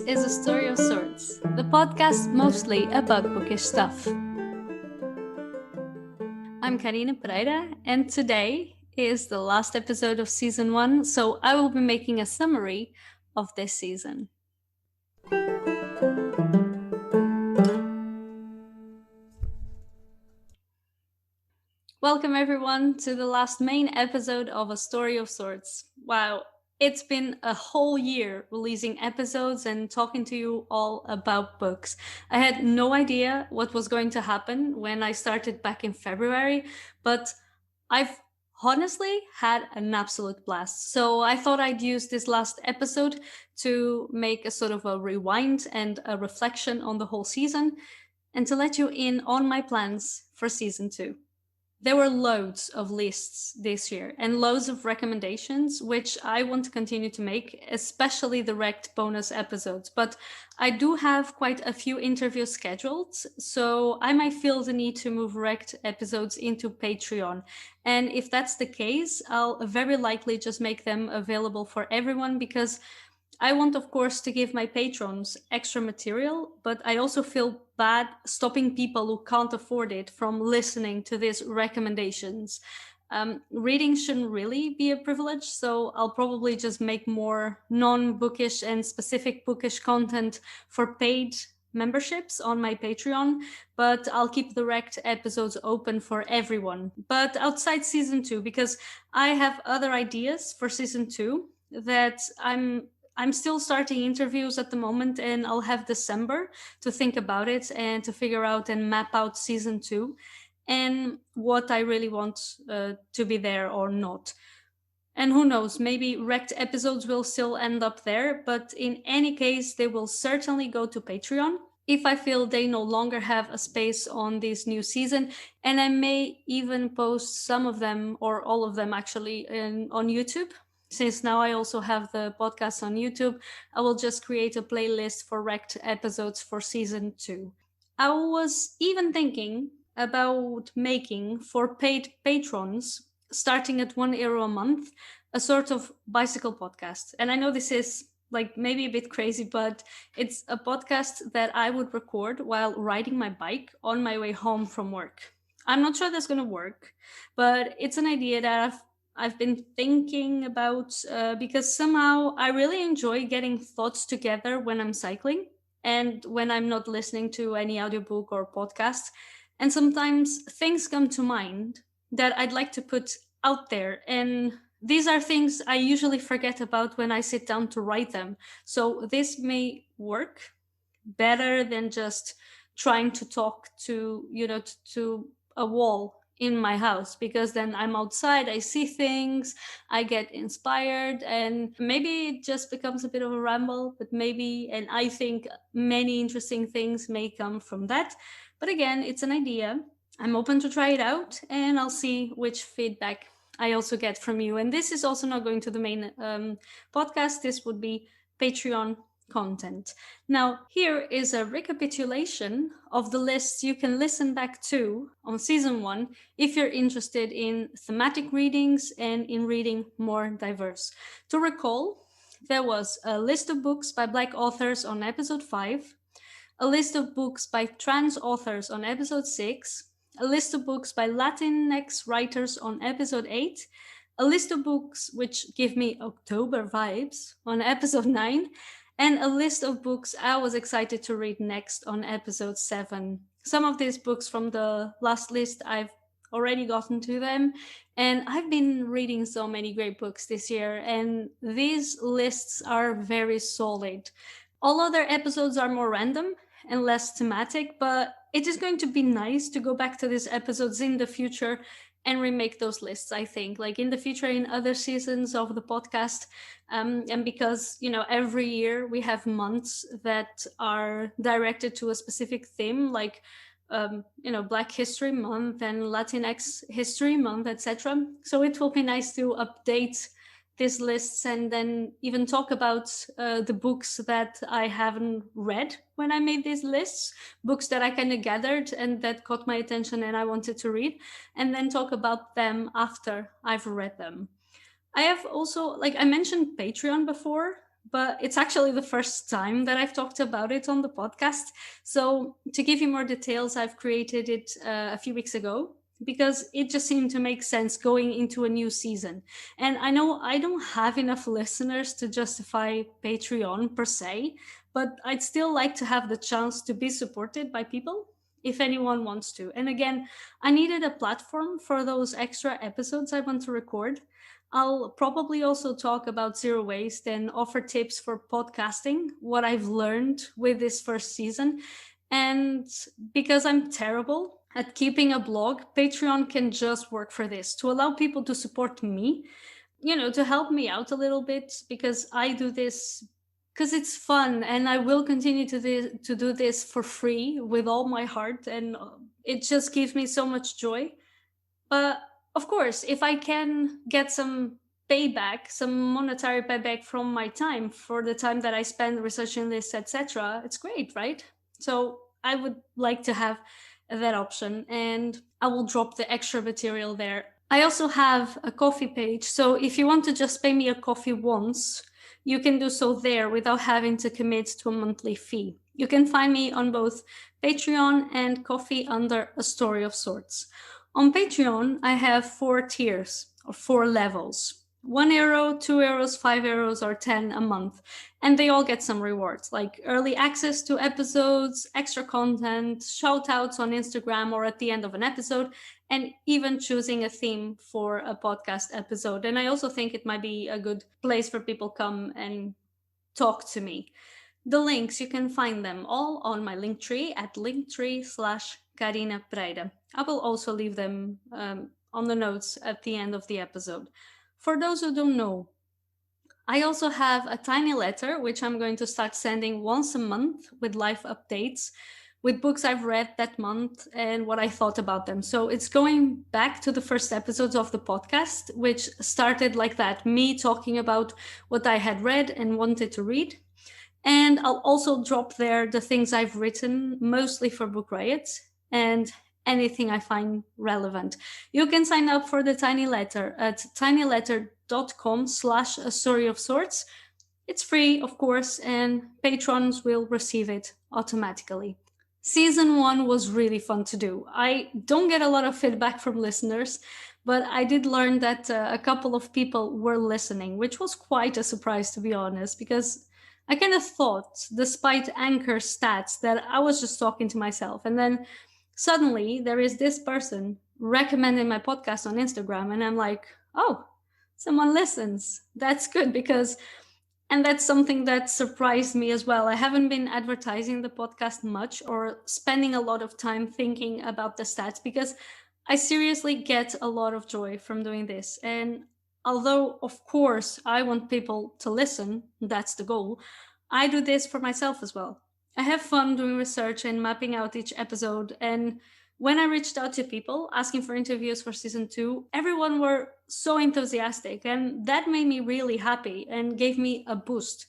is A Story of Sorts, the podcast mostly about bookish stuff. I'm Karina Pereira, and today is the last episode of season 1, so I will be making a summary of this season. Welcome everyone to the last main episode of A Story of Sorts. Wow, it's been a whole year releasing episodes and talking to you all about books. I had no idea what was going to happen when I started back in February, but I've honestly had an absolute blast. So I thought I'd use this last episode to make a sort of a rewind and a reflection on the whole season and to let you in on my plans for season 2. There were loads of lists this year and loads of recommendations, which I want to continue to make, especially the Rect bonus episodes. But I do have quite a few interviews scheduled, so I might feel the need to move Rect episodes into Patreon. And if that's the case, I'll very likely just make them available for everyone because I want, of course, to give my patrons extra material, but I also feel bad stopping people who can't afford it from listening to these recommendations. Reading shouldn't really be a privilege, so I'll probably just make more non-bookish and specific bookish content for paid memberships on my Patreon, but I'll keep the Rect episodes open for everyone. But outside season 2, because I have other ideas for season 2 that I'm still starting interviews at the moment, and I'll have December to think about it and to figure out and map out season 2 and what I really want to be there or not. And who knows, maybe Rect episodes will still end up there, but in any case, they will certainly go to Patreon if I feel they no longer have a space on this new season. And I may even post some of them or all of them actually on YouTube. Since now I also have the podcast on YouTube, I will just create a playlist for Rect episodes for season 2. I was even thinking about making for paid patrons, starting at €1 a month, a sort of bicycle podcast. And I know this is like maybe a bit crazy, but it's a podcast that I would record while riding my bike on my way home from work. I'm not sure that's going to work, but it's an idea that I've been thinking about because somehow I really enjoy getting thoughts together when I'm cycling and when I'm not listening to any audiobook or podcast. And sometimes things come to mind that I'd like to put out there. And these are things I usually forget about when I sit down to write them. So this may work better than just trying to talk to, to a wall in my house, because then I'm outside, I see things, I get inspired, and maybe it just becomes a bit of a ramble, but maybe, and I think many interesting things may come from that. But again, it's an idea. I'm open to try it out, and I'll see which feedback I also get from you. And this is also not going to the main podcast. This would be Patreon content. Now, here is a recapitulation of the lists you can listen back to on season 1 if you're interested in thematic readings and in reading more diverse. To recall, there was a list of books by Black authors on episode 5, a list of books by trans authors on episode 6, a list of books by Latinx writers on episode 8, a list of books which give me October vibes on episode 9, and a list of books I was excited to read next on episode 7. Some of these books from the last list, I've already gotten to them, and I've been reading so many great books this year, and these lists are very solid. All other episodes are more random and less thematic, but it is going to be nice to go back to these episodes in the future and remake those lists, I think, like in the future in other seasons of the podcast. And because, every year we have months that are directed to a specific theme, like, Black History Month and Latinx History Month, etc. So it will be nice to update these lists and then even talk about the books that I haven't read when I made these lists, books that I kind of gathered and that caught my attention and I wanted to read, and then talk about them after I've read them. I have also, like I mentioned Patreon before, but it's actually the first time that I've talked about it on the podcast. So, to give you more details, I've created it a few weeks ago because it just seemed to make sense going into a new season. And I know I don't have enough listeners to justify Patreon per se, but I'd still like to have the chance to be supported by people if anyone wants to. And again, I needed a platform for those extra episodes I want to record. I'll probably also talk about zero waste and offer tips for podcasting, what I've learned with this first season. And because I'm terrible at keeping a blog, Patreon can just work for this to allow people to support me, to help me out a little bit because I do this because it's fun and I will continue to do this for free with all my heart, and it just gives me so much joy. But of course, if I can get some payback, some monetary payback from my time for the time that I spend researching this, etc., it's great, right? So I would like to have that option, and I will drop the extra material there. I also have a coffee page, so if you want to just pay me a coffee once, you can do so there without having to commit to a monthly fee. You can find me on both Patreon and Coffee under A Story of Sorts. On Patreon, I have 4 tiers or 4 levels: €1, €2, €5, or 10 a month. And they all get some rewards like early access to episodes, extra content, shout outs on Instagram or at the end of an episode, and even choosing a theme for a podcast episode. And I also think it might be a good place for people come and talk to me. The links, you can find them all on my Linktree at linktree/Karina Pereira. I will also leave them on the notes at the end of the episode. For those who don't know, I also have a tiny letter, which I'm going to start sending once a month with life updates, with books I've read that month and what I thought about them. So it's going back to the first episodes of the podcast, which started like that, me talking about what I had read and wanted to read. And I'll also drop there the things I've written, mostly for Book Riot, and anything I find relevant. You can sign up for the tiny letter at tinyletter.com/a story of sorts. It's free, of course, and patrons will receive it automatically. Season 1 was really fun to do. I don't get a lot of feedback from listeners, but I did learn that a couple of people were listening, which was quite a surprise, to be honest, because I kind of thought, despite Anchor stats, that I was just talking to myself. And then suddenly there is this person recommending my podcast on Instagram, and I'm like, oh, someone listens. That's good because, and that's something that surprised me as well. I haven't been advertising the podcast much or spending a lot of time thinking about the stats because I seriously get a lot of joy from doing this. And although, of course, I want people to listen, that's the goal, I do this for myself as well. I have fun doing research and mapping out each episode. And when I reached out to people asking for interviews for season 2, everyone were so enthusiastic. And that made me really happy and gave me a boost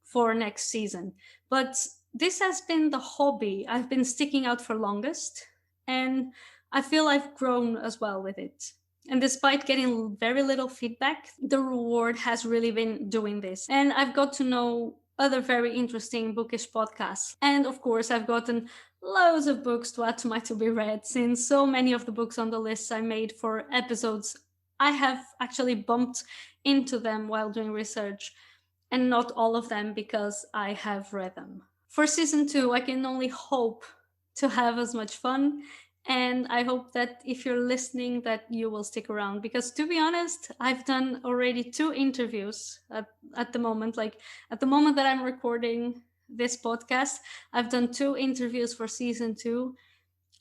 for next season. But this has been the hobby I've been sticking out for longest. And I feel I've grown as well with it. And despite getting very little feedback, the reward has really been doing this. And I've got to know other very interesting bookish podcasts. And of course, I've gotten loads of books to add to my to be read, since so many of the books on the lists I made for episodes, I have actually bumped into them while doing research, and not all of them because I have read them. For season 2, I can only hope to have as much fun, and I hope that if you're listening that you will stick around, because to be honest, I've done already 2 interviews at the moment. Like at the moment that I'm recording this podcast, I've done 2 interviews for season 2,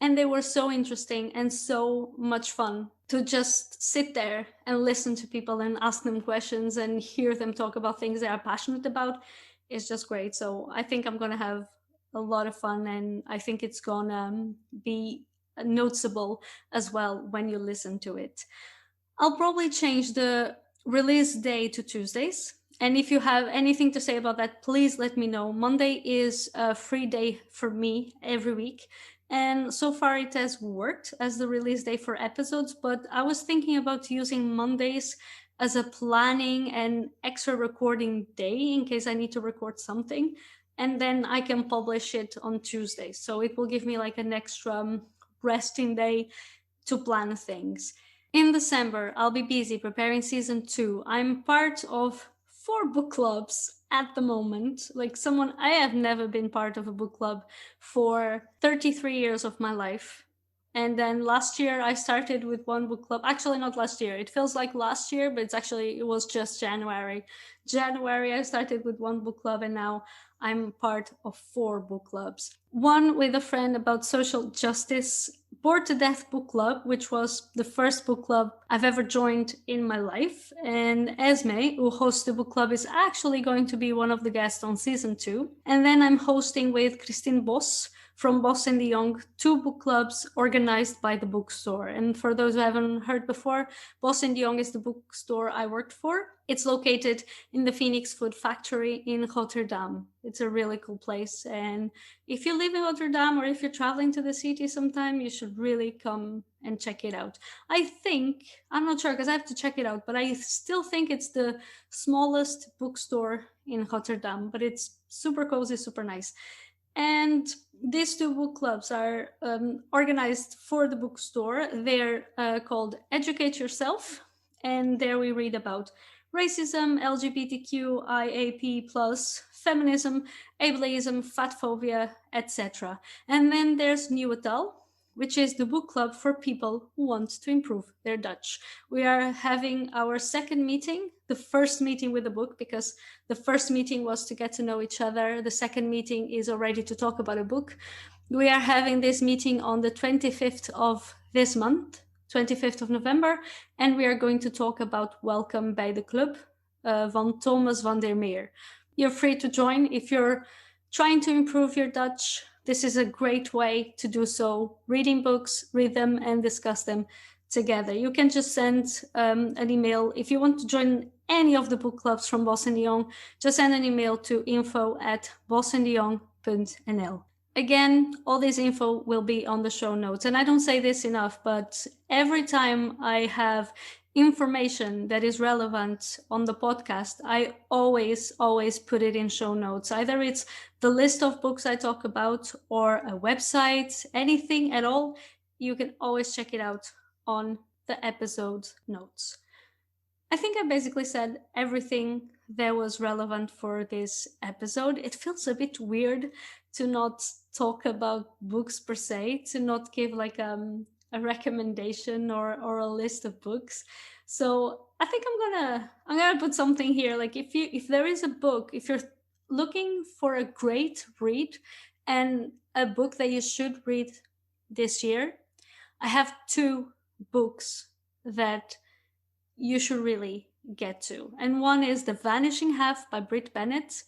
and they were so interesting and so much fun to just sit there and listen to people and ask them questions and hear them talk about things they are passionate about. It's just great. So I think I'm going to have a lot of fun, and I think it's going to be noticeable as well when you listen to it. I'll probably change the release day to Tuesdays. And if you have anything to say about that, please let me know. Monday is a free day for me every week. And so far it has worked as the release day for episodes, but I was thinking about using Mondays as a planning and extra recording day in case I need to record something. And then I can publish it on Tuesday. So it will give me like an extra resting day to plan things. In December, I'll be busy preparing season 2. I'm part of 4 book clubs at the moment. Like someone, I have never been part of a book club for 33 years of my life. And then last year I started with one book club. Actually, not last year. It feels like last year, but it was just January. January I started with one book club, and now I'm part of 4 book clubs. One with a friend about social justice, Bored to Death book club, which was the first book club I've ever joined in my life. And Esme, who hosts the book club, is actually going to be one of the guests on season 2. And then I'm hosting with Christine Boss from Boss and the Young, 2 book clubs organized by the bookstore. And for those who haven't heard before, Boss and the Young is the bookstore I worked for. It's located in the Phoenix Food Factory in Rotterdam. It's a really cool place. And if you live in Rotterdam or if you're traveling to the city sometime, you should really come and check it out. I'm not sure because I have to check it out, but I still think it's the smallest bookstore in Rotterdam, but it's super cozy, super nice. And these 2 book clubs are organized for the bookstore. They're called Educate Yourself, and there we read about racism, LGBTQIAP+, feminism, ableism, fat phobia, etc. And then there's Nieuwe, which is the book club for people who want to improve their Dutch. We are having our second meeting, the first meeting with the book, because the first meeting was to get to know each other. The second meeting is already to talk about a book. We are having this meeting on the 25th of this month, 25th of November, and we are going to talk about Welkom bij de Club van Thomas van der Meer. You're free to join if you're trying to improve your Dutch. This is a great way to do so. Reading books, read them, and discuss them together. You can just send an email. If you want to join any of the book clubs from Bos en de Jong, just send an email to info@bosendejong.nl. Again, all this info will be on the show notes. And I don't say this enough, but every time I have information that is relevant on the podcast, I always put it in show notes. Either it's the list of books I talk about or a website, anything at all, you can always check it out on the episode notes. I think I basically said everything that was relevant for this episode. It feels a bit weird to not talk about books per se, to not give like a recommendation or a list of books. So I think I'm gonna put something here. Like if there is a book, if you're looking for a great read and a book that you should read this year, I have 2 books that you should really get to. And one is The Vanishing Half by Brit Bennett,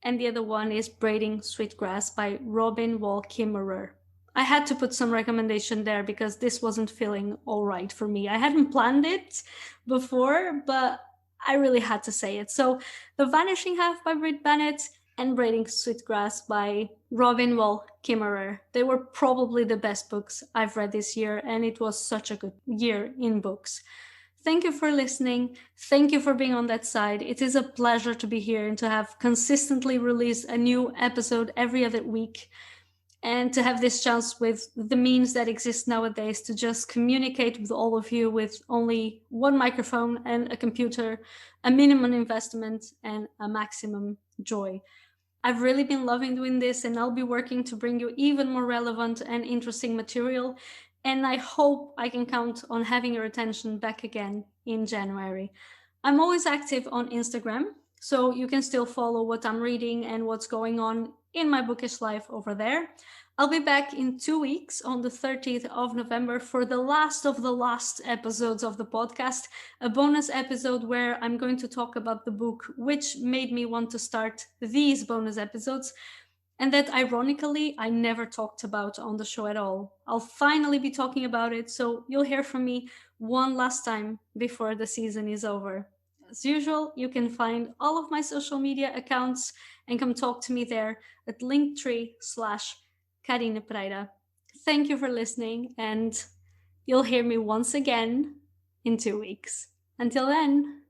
and the other one is Braiding, Sweetgrass by Robin Wall Kimmerer. I had to put some recommendation there because this wasn't feeling all right for me. I hadn't planned it before, but I really had to say it. So The Vanishing Half by Brit Bennett and Braiding Sweetgrass by Robin Wall Kimmerer. They were probably the best books I've read this year, and it was such a good year in books. Thank you for listening. Thank you for being on that side. It is a pleasure to be here and to have consistently released a new episode every other week, and to have this chance with the means that exist nowadays to just communicate with all of you with only one microphone and a computer, a minimum investment and a maximum joy. I've really been loving doing this, and I'll be working to bring you even more relevant and interesting material. And I hope I can count on having your attention back again in January. I'm always active on Instagram, so you can still follow what I'm reading and what's going on in my bookish life over there. I'll be back in 2 weeks on the 30th of November for the last of the last episodes of the podcast, a bonus episode where I'm going to talk about the book which made me want to start these bonus episodes, and that ironically I never talked about on the show at all. I'll finally be talking about it, so you'll hear from me one last time before the season is over. As usual, you can find all of my social media accounts and come talk to me there at linktree/Karine Pereira. Thank you for listening, and you'll hear me once again in 2 weeks. Until then.